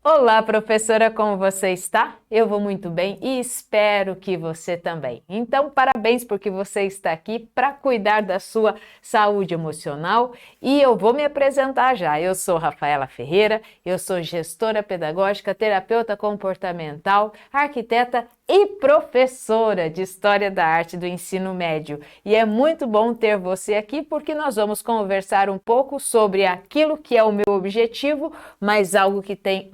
Olá, professora, como você está? Eu vou muito bem e espero que você também. Então, parabéns porque você está aqui para cuidar da sua saúde emocional e eu vou me apresentar já. Eu sou Rafaela Ferreira, eu sou gestora pedagógica, terapeuta comportamental, arquiteta e professora de História da Arte do Ensino Médio. E é muito bom ter você aqui porque nós vamos conversar um pouco sobre aquilo que é o meu objetivo, mas algo que tem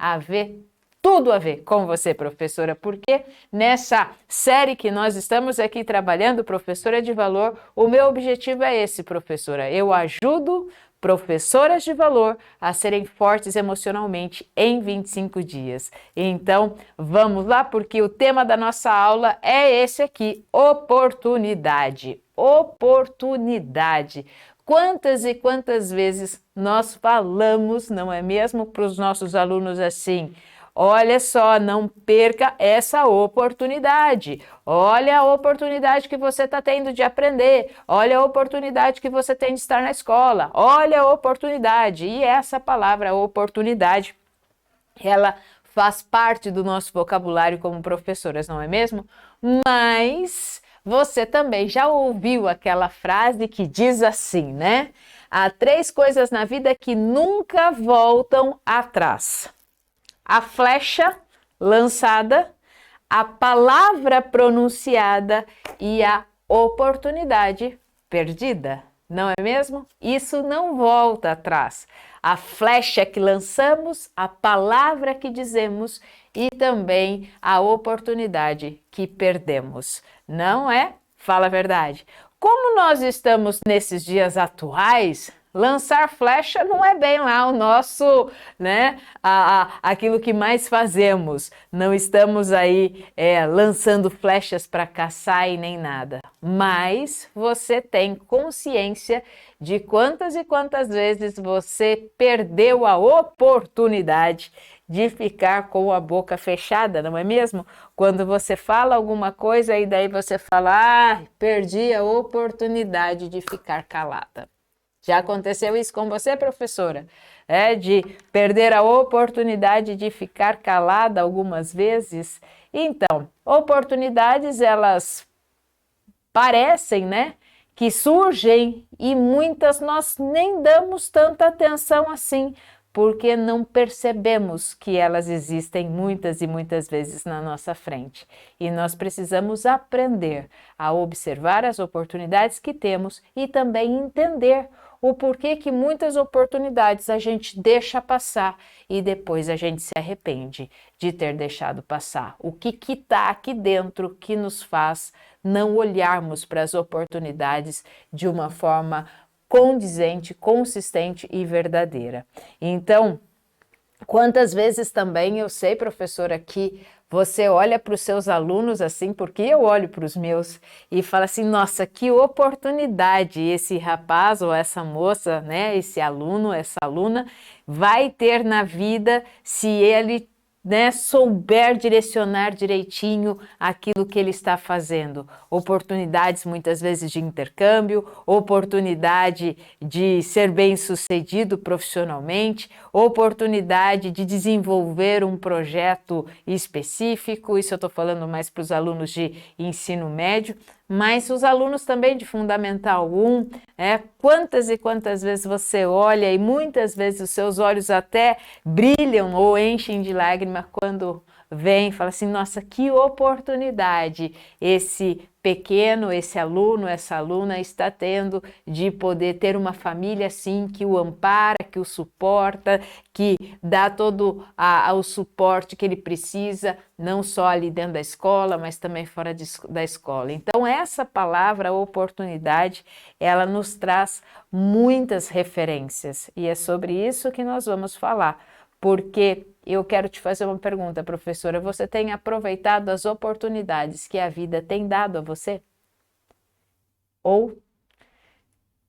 tudo a ver com você, professora, porque nessa série que nós estamos aqui trabalhando, Professora de Valor, o meu objetivo é esse, professora. Eu ajudo professoras de valor a serem fortes emocionalmente em 25 dias. Então, vamos lá, porque o tema da nossa aula é esse aqui: oportunidade. Oportunidade. Quantas e quantas vezes nós falamos, não é mesmo, para os nossos alunos assim: olha só, não perca essa oportunidade. Olha a oportunidade que você está tendo de aprender. Olha a oportunidade que você tem de estar na escola. Olha a oportunidade. E essa palavra oportunidade, ela faz parte do nosso vocabulário como professoras, não é mesmo? Mas você também já ouviu aquela frase que diz assim, né? Há 3 coisas na vida que nunca voltam atrás: a flecha lançada, a palavra pronunciada e a oportunidade perdida. Não é mesmo? Isso não volta atrás. A flecha que lançamos, a palavra que dizemos e também a oportunidade que perdemos. Não é? Fala a verdade. Como nós estamos nesses dias atuais, lançar flecha não é bem lá o nosso, né, aquilo que mais fazemos. Não estamos aí lançando flechas para caçar e nem nada. Mas você tem consciência de quantas e quantas vezes você perdeu a oportunidade de ficar com a boca fechada, não é mesmo? Quando você fala alguma coisa e daí você fala: perdi a oportunidade de ficar calada. Já aconteceu isso com você, professora? De perder a oportunidade de ficar calada algumas vezes? Então, oportunidades, elas parecem, né, que surgem e muitas nós nem damos tanta atenção assim, porque não percebemos que elas existem muitas e muitas vezes na nossa frente. E nós precisamos aprender a observar as oportunidades que temos e também entender o porquê que muitas oportunidades a gente deixa passar e depois a gente se arrepende de ter deixado passar. O que está aqui dentro que nos faz não olharmos para as oportunidades de uma forma condizente, consistente e verdadeira. Então, quantas vezes também eu sei, professora, que você olha para os seus alunos assim, porque eu olho para os meus e falo assim: nossa, que oportunidade esse rapaz ou essa moça, né, esse aluno, essa aluna vai ter na vida se ele, né, souber direcionar direitinho aquilo que ele está fazendo. Oportunidades muitas vezes de intercâmbio, oportunidade de ser bem-sucedido profissionalmente, oportunidade de desenvolver um projeto específico. Isso eu estou falando mais para os alunos de ensino médio, mas os alunos também de Fundamental 1, quantas e quantas vezes você olha e muitas vezes os seus olhos até brilham ou enchem de lágrima quando vem e fala assim: nossa, que oportunidade esse pequeno, esse aluno, essa aluna está tendo de poder ter uma família assim que o ampara, que o suporta, que dá todo o suporte que ele precisa, não só ali dentro da escola, mas também fora da escola. Então, essa palavra oportunidade, ela nos traz muitas referências e é sobre isso que nós vamos falar, porque eu quero te fazer uma pergunta, professora: você tem aproveitado as oportunidades que a vida tem dado a você? Ou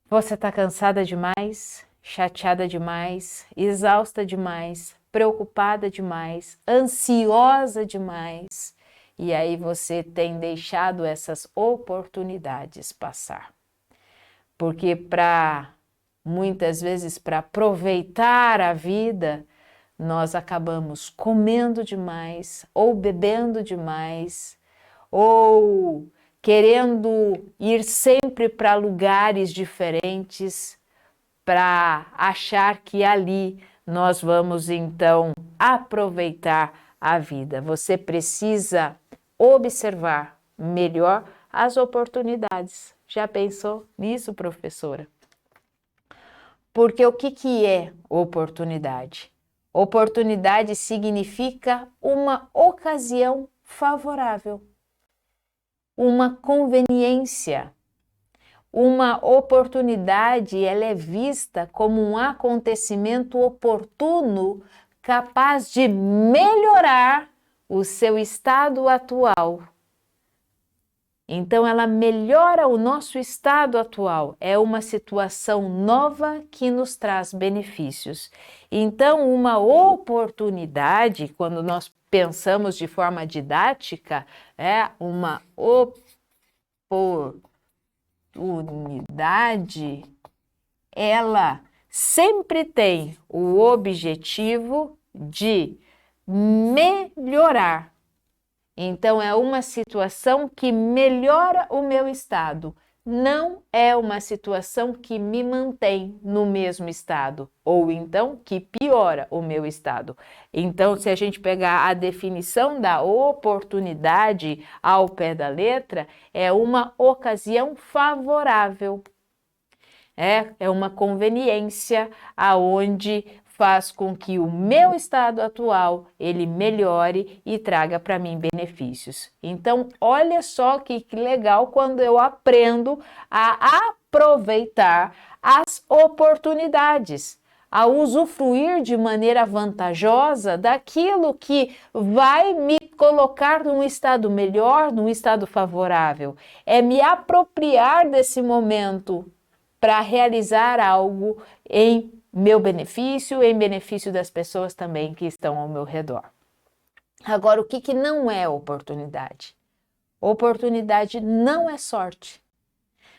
você está cansada demais, chateada demais, exausta demais, preocupada demais, ansiosa demais, e aí você tem deixado essas oportunidades passar? Porque muitas vezes para aproveitar a vida, nós acabamos comendo demais, ou bebendo demais, ou querendo ir sempre para lugares diferentes, para achar que ali nós vamos então aproveitar a vida. Você precisa observar melhor as oportunidades. Já pensou nisso, professora? Porque o que é oportunidade? Oportunidade significa uma ocasião favorável, uma conveniência. Uma oportunidade, ela é vista como um acontecimento oportuno capaz de melhorar o seu estado atual. Então, ela melhora o nosso estado atual. É uma situação nova que nos traz benefícios. Então, uma oportunidade, quando nós pensamos de forma didática, é uma oportunidade, ela sempre tem o objetivo de melhorar. Então, é uma situação que melhora o meu estado, não é uma situação que me mantém no mesmo estado, ou então que piora o meu estado. Então, se a gente pegar a definição da oportunidade ao pé da letra, é uma ocasião favorável. É uma conveniência aonde faz com que o meu estado atual ele melhore e traga para mim benefícios. Então, olha só que legal quando eu aprendo a aproveitar as oportunidades, a usufruir de maneira vantajosa daquilo que vai me colocar num estado melhor, num estado favorável. É me apropriar desse momento para realizar algo em meu benefício, em benefício das pessoas também que estão ao meu redor. Agora, o que não é oportunidade? Oportunidade não é sorte.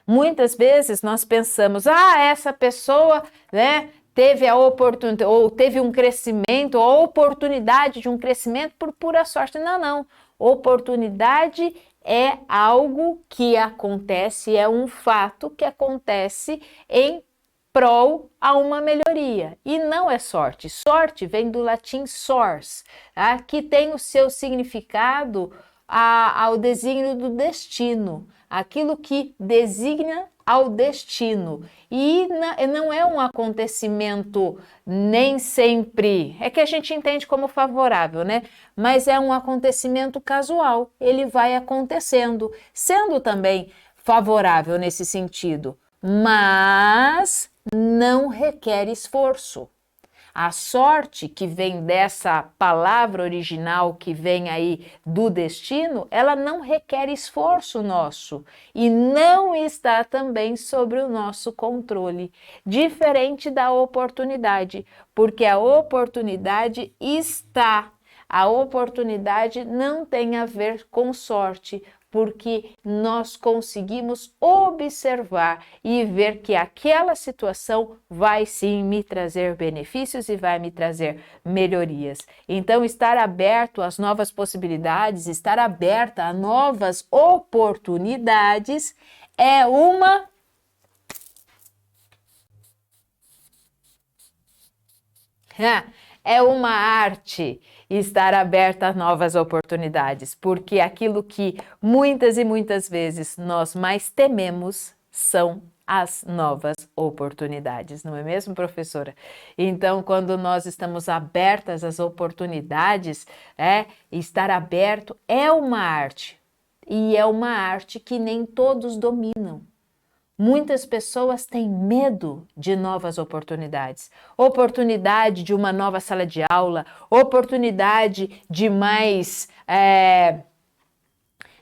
Muitas vezes nós pensamos, essa pessoa, né, teve a oportunidade, ou teve um crescimento, ou oportunidade de um crescimento por pura sorte. Não. Oportunidade é algo que acontece, é um fato que acontece em prol a uma melhoria. E não é sorte. Sorte vem do latim sors, tá? Que tem o seu significado ao desígnio do destino, aquilo que designa ao destino. E não é um acontecimento nem sempre, é que a gente entende como favorável, né? Mas é um acontecimento casual, ele vai acontecendo, sendo também favorável nesse sentido, mas não requer esforço. A sorte que vem dessa palavra original que vem aí do destino, ela não requer esforço nosso e não está também sobre o nosso controle, diferente da oportunidade, porque a oportunidade está. A oportunidade não tem a ver com sorte, porque nós conseguimos observar e ver que aquela situação vai sim me trazer benefícios e vai me trazer melhorias. Então, estar aberto às novas possibilidades, estar aberta a novas oportunidades é uma arte estar aberta a novas oportunidades, porque aquilo que muitas e muitas vezes nós mais tememos são as novas oportunidades, não é mesmo, professora? Então, quando nós estamos abertas às oportunidades, estar aberto é uma arte, e é uma arte que nem todos dominam. Muitas pessoas têm medo de novas oportunidades. Oportunidade de uma nova sala de aula, oportunidade de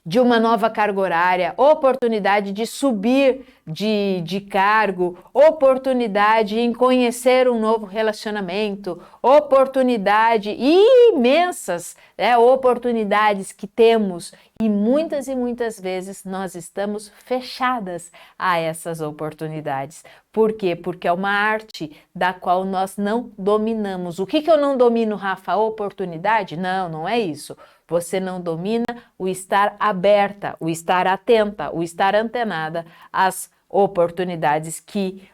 de uma nova carga horária, oportunidade de subir de cargo, oportunidade em conhecer um novo relacionamento, oportunidade imensas, oportunidades que temos E muitas vezes nós estamos fechadas a essas oportunidades. Por quê? Porque é uma arte da qual nós não dominamos. O que eu não domino, Rafa? A oportunidade? Não, não é isso. Você não domina o estar aberta, o estar atenta, o estar antenada às oportunidades que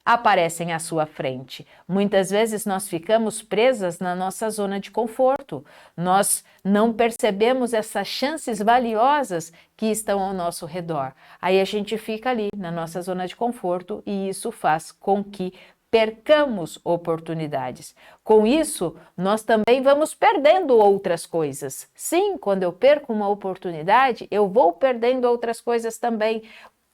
aparecem à sua frente. Muitas vezes nós ficamos presas na nossa zona de conforto. Nós não percebemos essas chances valiosas que estão ao nosso redor. Aí a gente fica ali na nossa zona de conforto e isso faz com que percamos oportunidades. Com isso, nós também vamos perdendo outras coisas. Sim, quando eu perco uma oportunidade, eu vou perdendo outras coisas também.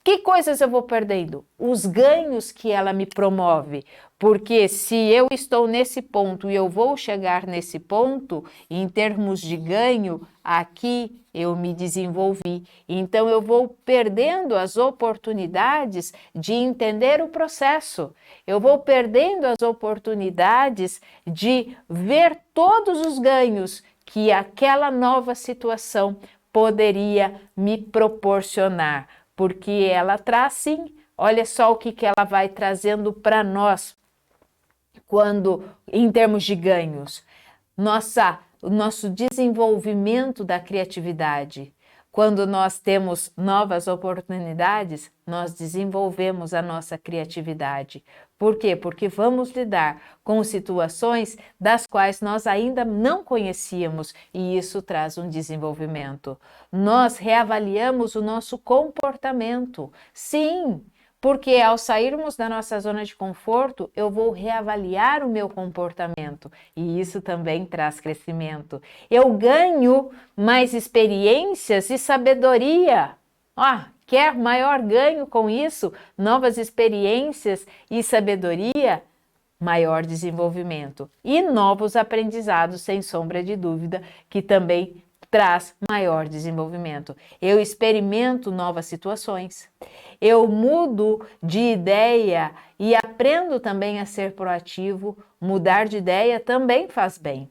Que coisas eu vou perdendo? Os ganhos que ela me promove. Porque se eu estou nesse ponto e eu vou chegar nesse ponto, em termos de ganho, aqui eu me desenvolvi. Então eu vou perdendo as oportunidades de entender o processo. Eu vou perdendo as oportunidades de ver todos os ganhos que aquela nova situação poderia me proporcionar. Porque ela traz sim, olha só o que ela vai trazendo para nós, quando, em termos de ganhos, o nosso desenvolvimento da criatividade. Quando nós temos novas oportunidades, nós desenvolvemos a nossa criatividade. Por quê? Porque vamos lidar com situações das quais nós ainda não conhecíamos e isso traz um desenvolvimento. Nós reavaliamos o nosso comportamento. Sim, porque ao sairmos da nossa zona de conforto, eu vou reavaliar o meu comportamento e isso também traz crescimento. Eu ganho mais experiências e sabedoria. Quer maior ganho com isso? Novas experiências e sabedoria? Maior desenvolvimento. E novos aprendizados, sem sombra de dúvida, que também traz maior desenvolvimento. Eu experimento novas situações, eu mudo de ideia e aprendo também a ser proativo. Mudar de ideia também faz bem,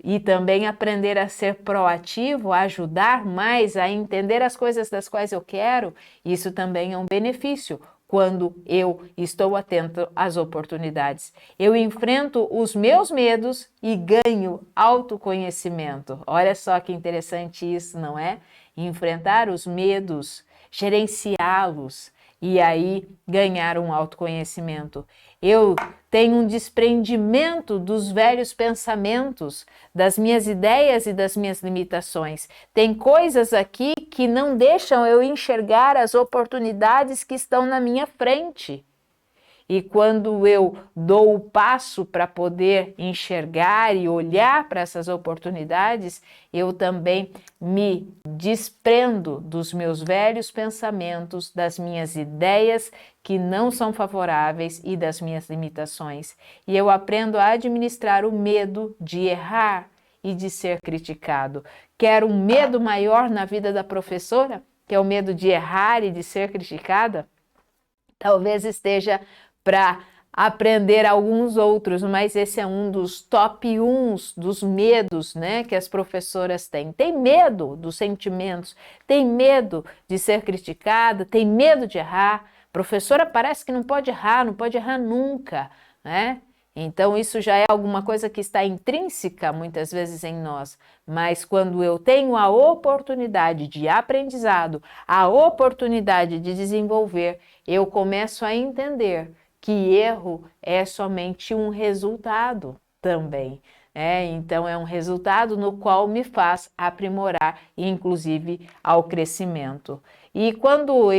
e também aprender a ser proativo, a ajudar mais a entender as coisas das quais eu quero, isso também é um benefício. Quando eu estou atento às oportunidades, eu enfrento os meus medos e ganho autoconhecimento. Olha só que interessante isso, não é? Enfrentar os medos, gerenciá-los e aí ganhar um autoconhecimento. Eu tenho um desprendimento dos velhos pensamentos, das minhas ideias e das minhas limitações. Tem coisas aqui que não deixam eu enxergar as oportunidades que estão na minha frente. E quando eu dou o passo para poder enxergar e olhar para essas oportunidades, eu também me desprendo dos meus velhos pensamentos, das minhas ideias que não são favoráveis e das minhas limitações. E eu aprendo a administrar o medo de errar e de ser criticado. Quero um medo maior na vida da professora, que é o medo de errar e de ser criticada? Talvez esteja para aprender alguns outros, mas esse é um dos top 1 dos medos, né, que as professoras têm. Tem medo dos sentimentos, tem medo de ser criticada, tem medo de errar. Professora parece que não pode errar nunca, né? Então isso já é alguma coisa que está intrínseca muitas vezes em nós, mas quando eu tenho a oportunidade de aprendizado, a oportunidade de desenvolver, eu começo a entender que erro é somente um resultado também. Então é um resultado no qual me faz aprimorar, inclusive ao crescimento. E quando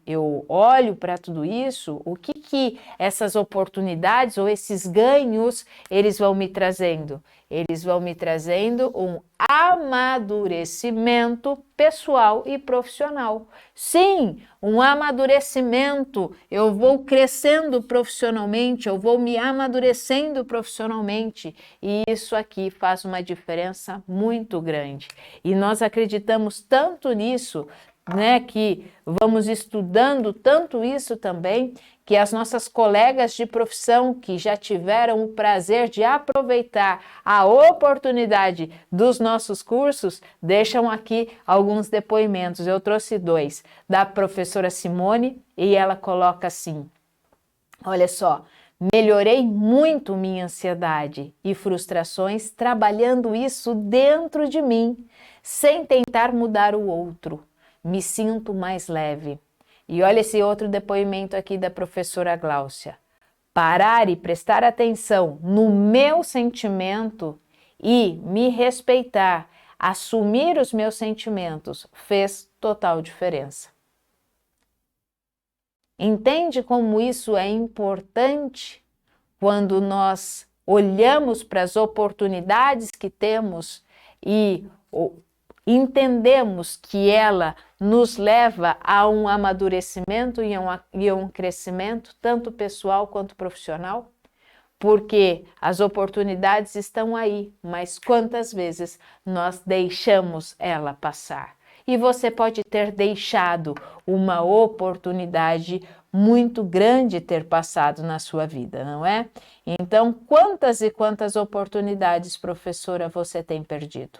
eu olho para tudo isso, o que essas oportunidades ou esses ganhos, eles vão me trazendo? Eles vão me trazendo um amadurecimento pessoal e profissional. Sim, um amadurecimento. Eu vou crescendo profissionalmente, eu vou me amadurecendo profissionalmente. E isso aqui faz uma diferença muito grande. E nós acreditamos tanto nisso, né, que vamos estudando tanto isso também, que as nossas colegas de profissão que já tiveram o prazer de aproveitar a oportunidade dos nossos cursos, deixam aqui alguns depoimentos. Eu trouxe 2, da professora Simone, e ela coloca assim: olha só, melhorei muito minha ansiedade e frustrações trabalhando isso dentro de mim, sem tentar mudar o outro. Me sinto mais leve. E olha esse outro depoimento aqui da professora Gláucia. Parar e prestar atenção no meu sentimento e me respeitar, assumir os meus sentimentos, fez total diferença. Entende como isso é importante quando nós olhamos para as oportunidades que temos e entendemos que ela nos leva a um amadurecimento e a um crescimento, tanto pessoal quanto profissional? Porque as oportunidades estão aí, mas quantas vezes nós deixamos ela passar? E você pode ter deixado uma oportunidade muito grande ter passado na sua vida, não é? Então, quantas e quantas oportunidades, professora, você tem perdido?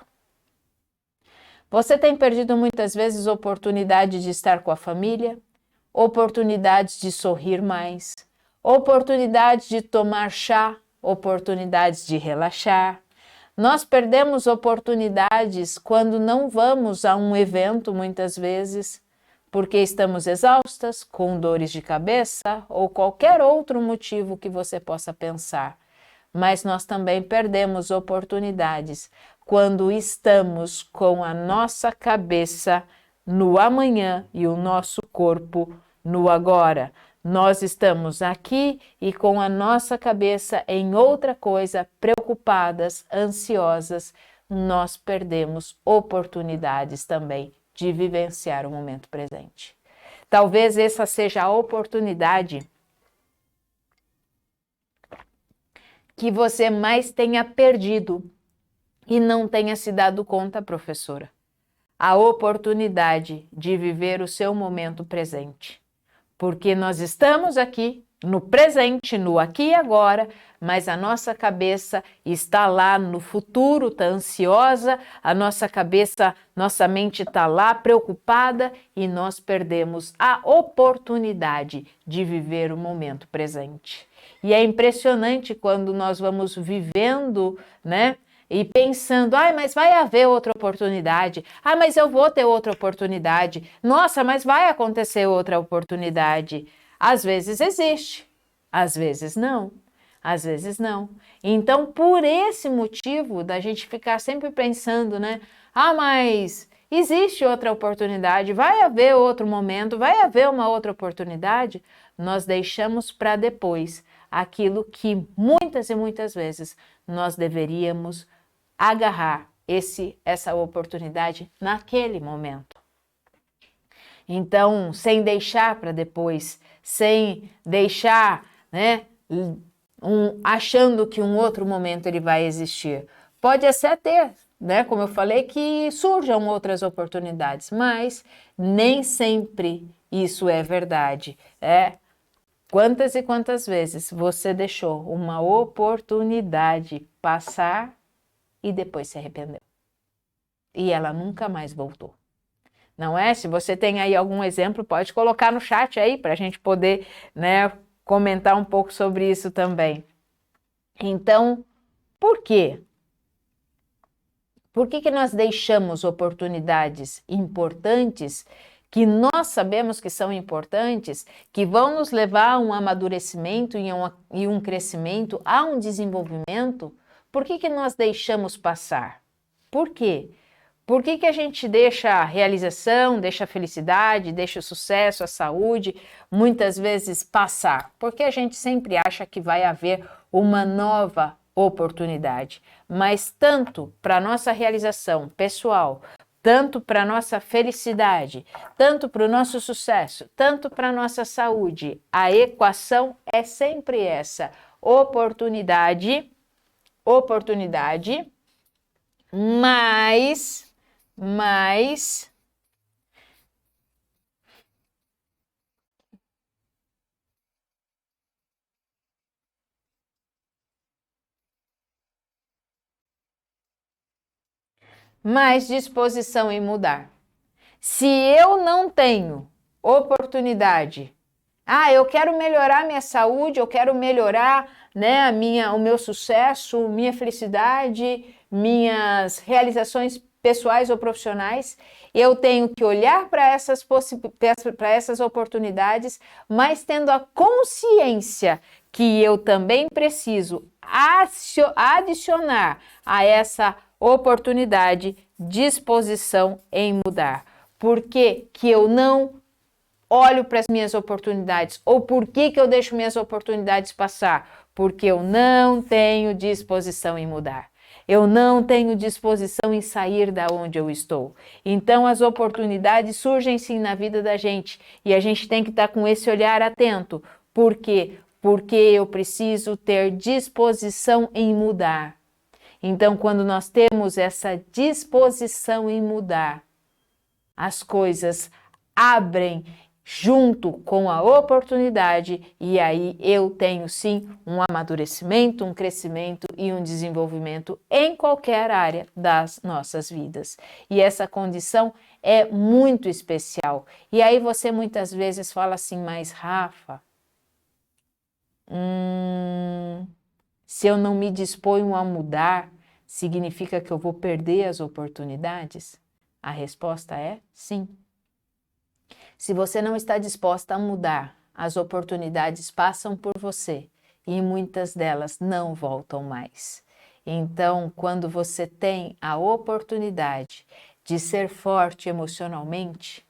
Você tem perdido muitas vezes oportunidade de estar com a família, oportunidades de sorrir mais, oportunidades de tomar chá, oportunidades de relaxar. Nós perdemos oportunidades quando não vamos a um evento, muitas vezes, porque estamos exaustas, com dores de cabeça ou qualquer outro motivo que você possa pensar. Mas nós também perdemos oportunidades quando estamos com a nossa cabeça no amanhã e o nosso corpo no agora. Nós estamos aqui e com a nossa cabeça em outra coisa, preocupadas, ansiosas, nós perdemos oportunidades também de vivenciar o momento presente. Talvez essa seja a oportunidade que você mais tenha perdido e não tenha se dado conta, professora. A oportunidade de viver o seu momento presente. Porque nós estamos aqui no presente, no aqui e agora, mas a nossa cabeça está lá no futuro, está ansiosa, a nossa cabeça, nossa mente está lá preocupada e nós perdemos a oportunidade de viver o momento presente. E é impressionante quando nós vamos vivendo, né? E pensando, mas vai haver outra oportunidade. Mas eu vou ter outra oportunidade. Nossa, mas vai acontecer outra oportunidade. Às vezes existe, às vezes não. Às vezes não. Então, por esse motivo da gente ficar sempre pensando, né? Mas existe outra oportunidade, vai haver outro momento, vai haver uma outra oportunidade. Nós deixamos para depois aquilo que muitas e muitas vezes nós deveríamos agarrar essa oportunidade naquele momento. Então, sem deixar para depois, sem deixar, né, achando que um outro momento ele vai existir. Pode até ter, né, como eu falei, que surjam outras oportunidades, mas nem sempre isso é verdade. Quantas e quantas vezes você deixou uma oportunidade passar e depois se arrependeu? E ela nunca mais voltou. Não é? Se você tem aí algum exemplo, pode colocar no chat aí para a gente poder, né, comentar um pouco sobre isso também. Então, por quê? Por que nós deixamos oportunidades importantes que nós sabemos que são importantes, que vão nos levar a um amadurecimento e um crescimento, a um desenvolvimento? Por que nós deixamos passar? Por quê? Por que a gente deixa a realização, deixa a felicidade, deixa o sucesso, a saúde, muitas vezes passar? Porque a gente sempre acha que vai haver uma nova oportunidade. Mas tanto para a nossa realização pessoal, tanto para a nossa felicidade, tanto para o nosso sucesso, tanto para a nossa saúde, a equação é sempre essa: oportunidade, mais mais disposição em mudar. Se eu não tenho oportunidade, eu quero melhorar minha saúde, eu quero melhorar, né, o meu sucesso, minha felicidade, minhas realizações pessoais ou profissionais, eu tenho que olhar para essas oportunidades, mas tendo a consciência que eu também preciso adicionar a essa oportunidade disposição em mudar. Por que que eu não olho para as minhas oportunidades? Ou por que que eu deixo minhas oportunidades passar? Porque eu não tenho disposição em mudar. Eu não tenho disposição em sair da onde eu estou. Então as oportunidades surgem sim na vida da gente e a gente tem que estar com esse olhar atento. Por quê? Porque eu preciso ter disposição em mudar. Então, quando nós temos essa disposição em mudar, as coisas abrem junto com a oportunidade e aí eu tenho sim um amadurecimento, um crescimento e um desenvolvimento em qualquer área das nossas vidas. E essa condição é muito especial. E aí você muitas vezes fala assim, mas Rafa, se eu não me disponho a mudar, significa que eu vou perder as oportunidades? A resposta é sim. Se você não está disposta a mudar, as oportunidades passam por você e muitas delas não voltam mais. Então, quando você tem a oportunidade de ser forte emocionalmente,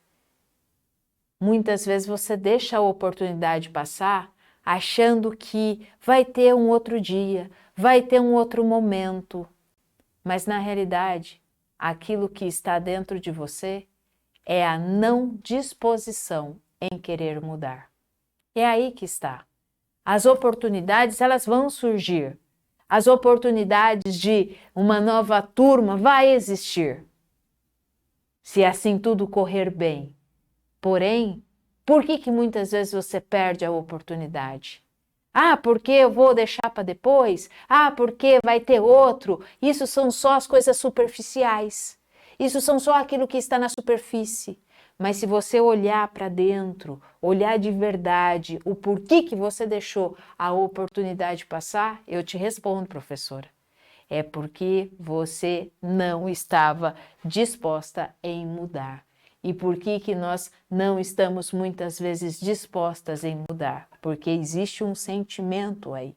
muitas vezes você deixa a oportunidade passar achando que vai ter um outro dia, vai ter um outro momento. Mas na realidade, aquilo que está dentro de você é a não disposição em querer mudar. É aí que está. As oportunidades, elas vão surgir. As oportunidades de uma nova turma vai existir. Se assim tudo correr bem. Porém, por que muitas vezes você perde a oportunidade? Porque eu vou deixar para depois? Porque vai ter outro? Isso são só as coisas superficiais. Isso são só aquilo que está na superfície. Mas se você olhar para dentro, olhar de verdade o porquê que você deixou a oportunidade passar, eu te respondo, professora. É porque você não estava disposta em mudar. E por que nós não estamos muitas vezes dispostas em mudar? Porque existe um sentimento aí,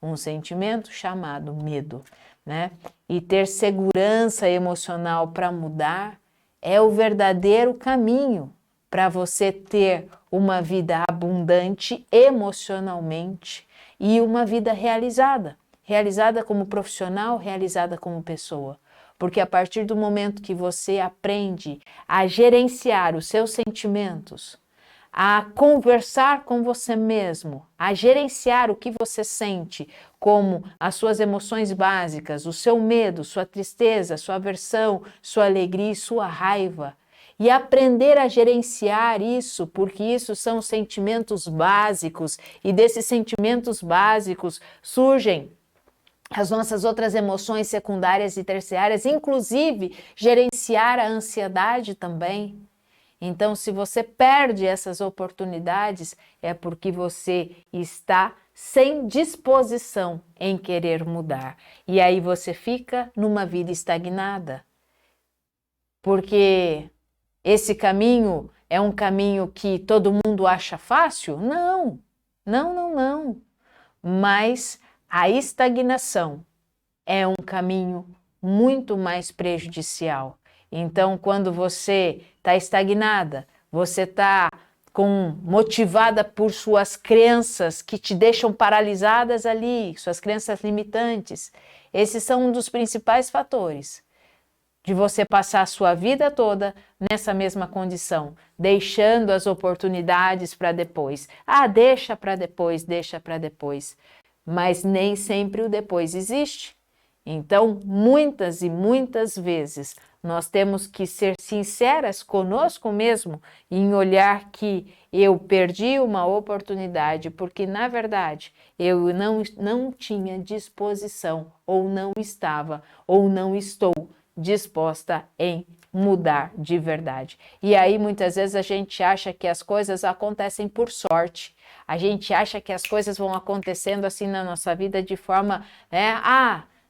um sentimento chamado medo, né? E ter segurança emocional para mudar é o verdadeiro caminho para você ter uma vida abundante emocionalmente e uma vida realizada. Realizada como profissional, realizada como pessoa. Porque a partir do momento que você aprende a gerenciar os seus sentimentos, a conversar com você mesmo, a gerenciar o que você sente, como as suas emoções básicas, o seu medo, sua tristeza, sua aversão, sua alegria e sua raiva, e aprender a gerenciar isso, porque isso são sentimentos básicos, e desses sentimentos básicos surgem as nossas outras emoções secundárias e terciárias, inclusive gerenciar a ansiedade também. Então, se você perde essas oportunidades, é porque você está sem disposição em querer mudar. E aí você fica numa vida estagnada. Porque esse caminho é um caminho que todo mundo acha fácil? Não, não, não, não. Mas a estagnação é um caminho muito mais prejudicial. Então, quando você está estagnada, você está motivada por suas crenças que te deixam paralisadas ali, suas crenças limitantes. Esses são um dos principais fatores de você passar a sua vida toda nessa mesma condição, deixando as oportunidades para depois. Deixa para depois, deixa para depois. Mas nem sempre o depois existe. Então, muitas e muitas vezes, nós temos que ser sinceras conosco mesmo em olhar que eu perdi uma oportunidade porque, na verdade, eu não tinha disposição, ou não estava, ou não estou disposta em mudar de verdade. E aí muitas vezes a gente acha que as coisas acontecem por sorte. A gente acha que as coisas vão acontecendo assim na nossa vida de forma,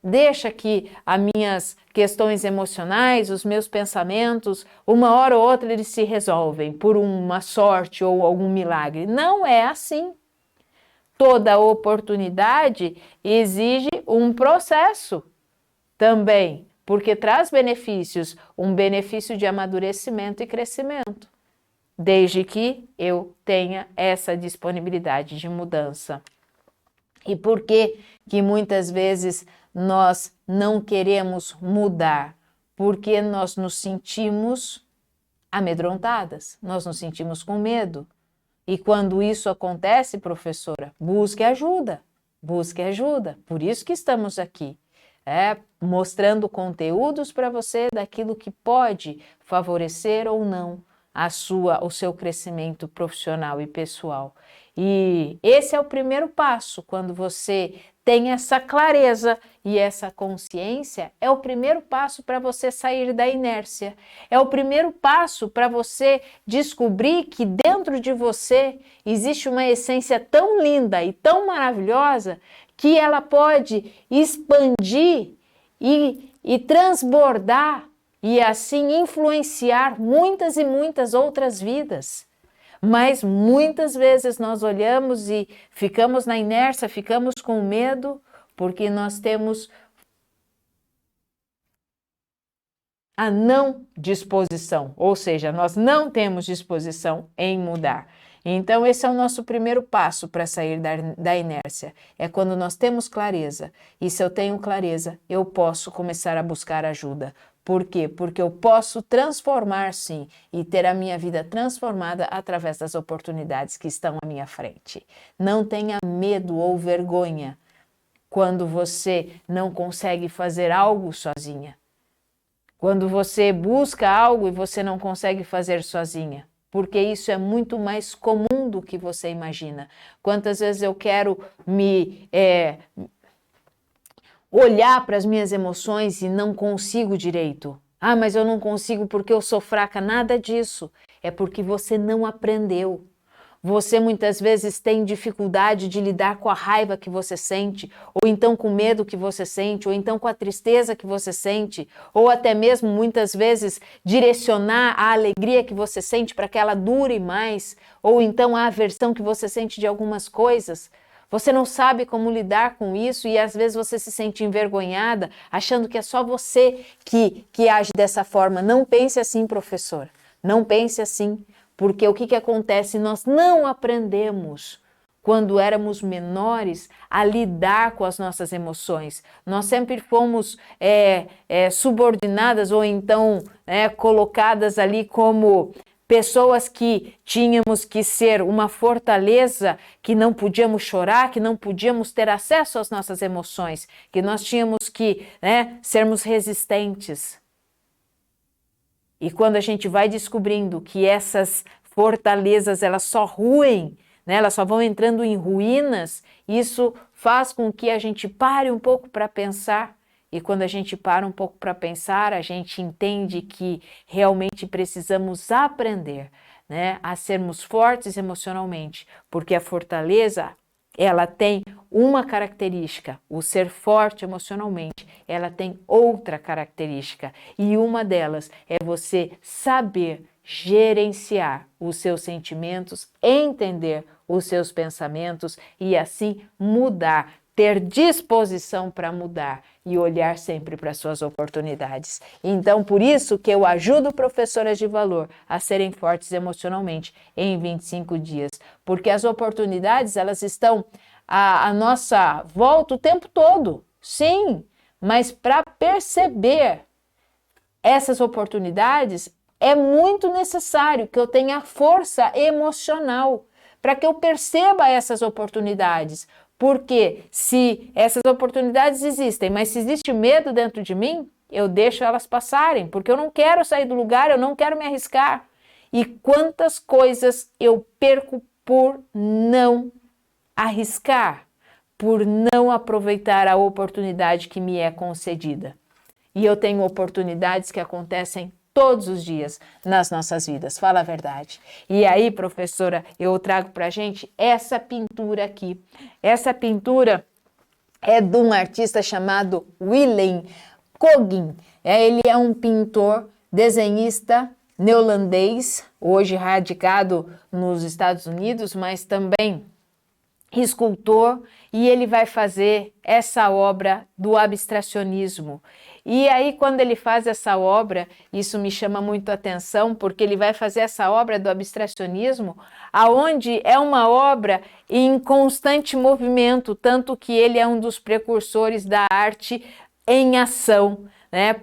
deixa que as minhas questões emocionais, os meus pensamentos, uma hora ou outra eles se resolvem por uma sorte ou algum milagre. Não é assim. Toda oportunidade exige um processo também, porque traz benefícios, um benefício de amadurecimento e crescimento, desde que eu tenha essa disponibilidade de mudança. E por que muitas vezes nós não queremos mudar? Porque nós nos sentimos amedrontadas, nós nos sentimos com medo. E quando isso acontece, professora, busque ajuda, busque ajuda. Por isso que estamos aqui, mostrando conteúdos para você daquilo que pode favorecer ou não o seu crescimento profissional e pessoal. E esse é o primeiro passo, quando você tem essa clareza e essa consciência, é o primeiro passo para você sair da inércia. É o primeiro passo para você descobrir que dentro de você existe uma essência tão linda e tão maravilhosa que ela pode expandir e transbordar e assim influenciar muitas e muitas outras vidas. Mas muitas vezes nós olhamos e ficamos na inércia, ficamos com medo, porque nós temos a não disposição, ou seja, nós não temos disposição em mudar. Então esse é o nosso primeiro passo para sair da inércia, é quando nós temos clareza. E se eu tenho clareza, eu posso começar a buscar ajuda. Por quê? Porque eu posso transformar, sim, e ter a minha vida transformada através das oportunidades que estão à minha frente. Não tenha medo ou vergonha quando você não consegue fazer algo sozinha. Quando você busca algo e você não consegue fazer sozinha. Porque isso é muito mais comum do que você imagina. Quantas vezes eu quero olhar para as minhas emoções e não consigo direito. Ah, mas eu não consigo porque eu sou fraca. Nada disso. É porque você não aprendeu. Você muitas vezes tem dificuldade de lidar com a raiva que você sente, ou então com o medo que você sente, ou então com a tristeza que você sente, ou até mesmo muitas vezes direcionar a alegria que você sente para que ela dure mais, ou então a aversão que você sente de algumas coisas. Você não sabe como lidar com isso e às vezes você se sente envergonhada, achando que é só você que age dessa forma. Não pense assim, professor. Não pense assim. Porque o que acontece? Nós não aprendemos, quando éramos menores, a lidar com as nossas emoções. Nós sempre fomos subordinadas ou então colocadas ali como pessoas que tínhamos que ser uma fortaleza, que não podíamos chorar, que não podíamos ter acesso às nossas emoções, que nós tínhamos que sermos resistentes. E quando a gente vai descobrindo que essas fortalezas elas só ruem, elas só vão entrando em ruínas, isso faz com que a gente pare um pouco para pensar. E quando a gente para um pouco para pensar, a gente entende que realmente precisamos aprender a sermos fortes emocionalmente, porque a fortaleza ela tem uma característica, o ser forte emocionalmente, ela tem outra característica, e uma delas é você saber gerenciar os seus sentimentos, entender os seus pensamentos e assim mudar, ter disposição para mudar e olhar sempre para as suas oportunidades. Então, por isso que eu ajudo professoras de valor a serem fortes emocionalmente em 25 dias, porque as oportunidades, elas estão à nossa volta o tempo todo, sim, mas para perceber essas oportunidades, é muito necessário que eu tenha força emocional para que eu perceba essas oportunidades. Porque se essas oportunidades existem, mas se existe medo dentro de mim, eu deixo elas passarem, porque eu não quero sair do lugar, eu não quero me arriscar. E quantas coisas eu perco por não arriscar, por não aproveitar a oportunidade que me é concedida. E eu tenho oportunidades que acontecem todos os dias nas nossas vidas, fala a verdade. E aí, professora, eu trago pra gente essa pintura aqui. Essa pintura é de um artista chamado Willem Kogan. Ele é um pintor, desenhista neerlandês, hoje radicado nos Estados Unidos, mas também escultor, e ele vai fazer essa obra do abstracionismo. E aí, quando ele faz essa obra, isso me chama muito a atenção, porque ele vai fazer essa obra do abstracionismo, aonde é uma obra em constante movimento, tanto que ele é um dos precursores da arte em ação.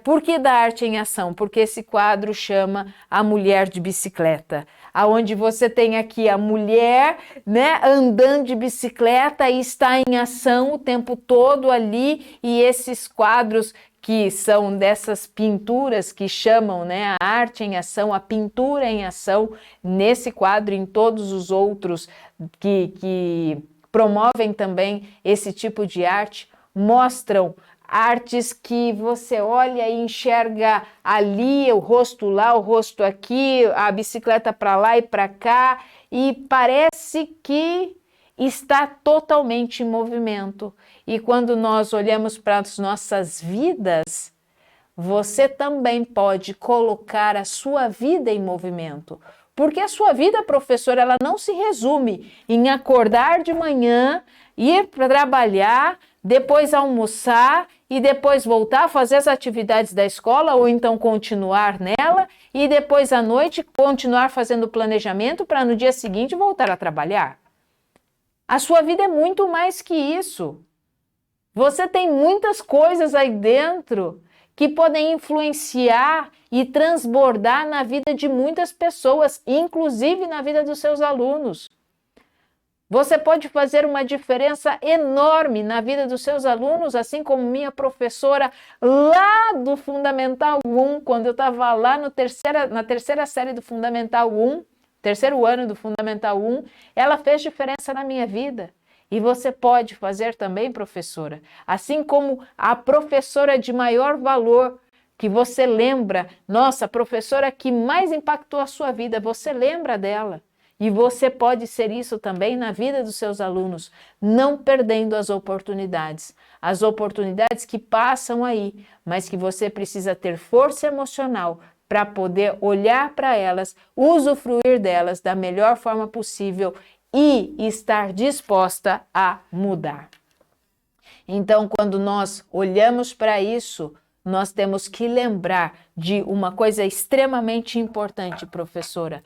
Por que da arte em ação? Porque esse quadro chama A Mulher de Bicicleta, aonde você tem aqui a mulher, andando de bicicleta e está em ação o tempo todo ali, e esses quadros que são dessas pinturas que chamam a arte em ação, a pintura em ação, nesse quadro e em todos os outros que promovem também esse tipo de arte, mostram artes que você olha e enxerga ali, o rosto lá, o rosto aqui, a bicicleta para lá e para cá, e parece que está totalmente em movimento. E quando nós olhamos para as nossas vidas, você também pode colocar a sua vida em movimento. Porque a sua vida, professora, ela não se resume em acordar de manhã, ir para trabalhar, depois almoçar e depois voltar a fazer as atividades da escola ou então continuar nela e depois à noite continuar fazendo o planejamento para no dia seguinte voltar a trabalhar. A sua vida é muito mais que isso. Você tem muitas coisas aí dentro que podem influenciar e transbordar na vida de muitas pessoas, inclusive na vida dos seus alunos. Você pode fazer uma diferença enorme na vida dos seus alunos, assim como minha professora lá do Fundamental 1, quando eu estava lá na terceira série do Fundamental 1, terceiro ano do Fundamental 1, ela fez diferença na minha vida. E você pode fazer também, professora, assim como a professora de maior valor que você lembra, nossa, a professora que mais impactou a sua vida, você lembra dela. E você pode ser isso também na vida dos seus alunos, não perdendo as oportunidades que passam aí, mas que você precisa ter força emocional para poder olhar para elas, usufruir delas da melhor forma possível e estar disposta a mudar. Então, quando nós olhamos para isso, nós temos que lembrar de uma coisa extremamente importante, professora: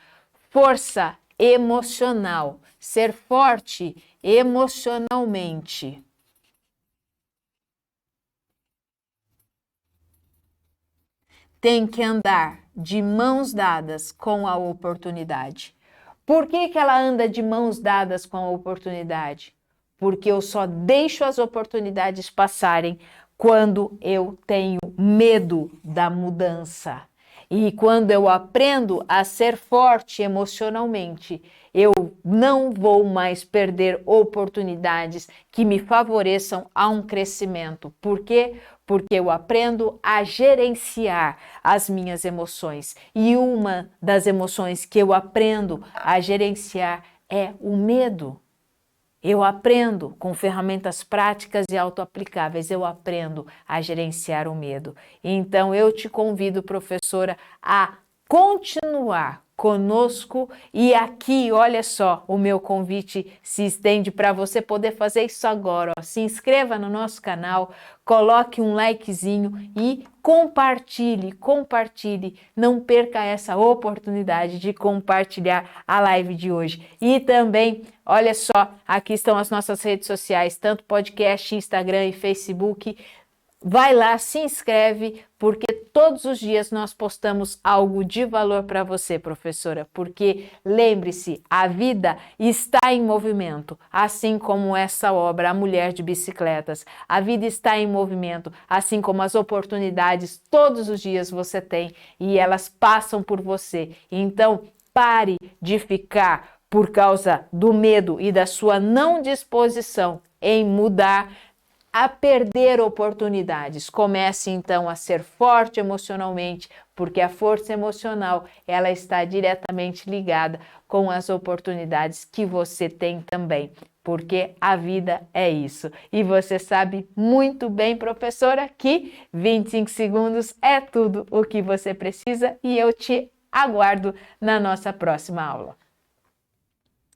força emocional, ser forte emocionalmente. Tem que andar de mãos dadas com a oportunidade. Por que ela anda de mãos dadas com a oportunidade? Porque eu só deixo as oportunidades passarem quando eu tenho medo da mudança. E quando eu aprendo a ser forte emocionalmente, eu não vou mais perder oportunidades que me favoreçam a um crescimento. Por quê? Porque eu aprendo a gerenciar as minhas emoções. E uma das emoções que eu aprendo a gerenciar é o medo. Eu aprendo com ferramentas práticas e autoaplicáveis, eu aprendo a gerenciar o medo. Então, eu te convido, professora, a continuar conosco e aqui, olha só, o meu convite se estende para você poder fazer isso agora. Se inscreva no nosso canal, coloque um likezinho e compartilhe. Não perca essa oportunidade de compartilhar a live de hoje. E também, olha só, aqui estão as nossas redes sociais, tanto podcast, Instagram e Facebook. Vai lá, se inscreve, porque todos os dias nós postamos algo de valor para você, professora. Porque lembre-se, a vida está em movimento, assim como essa obra, A Mulher de Bicicletas. A vida está em movimento, assim como as oportunidades, todos os dias você tem e elas passam por você. Então, pare de ficar por causa do medo e da sua não disposição em mudar. a perder oportunidades. Comece então a ser forte emocionalmente, porque a força emocional, ela está diretamente ligada com as oportunidades que você tem também, porque a vida é isso. E você sabe muito bem, professora, que 25 segundos é tudo o que você precisa e eu te aguardo na nossa próxima aula.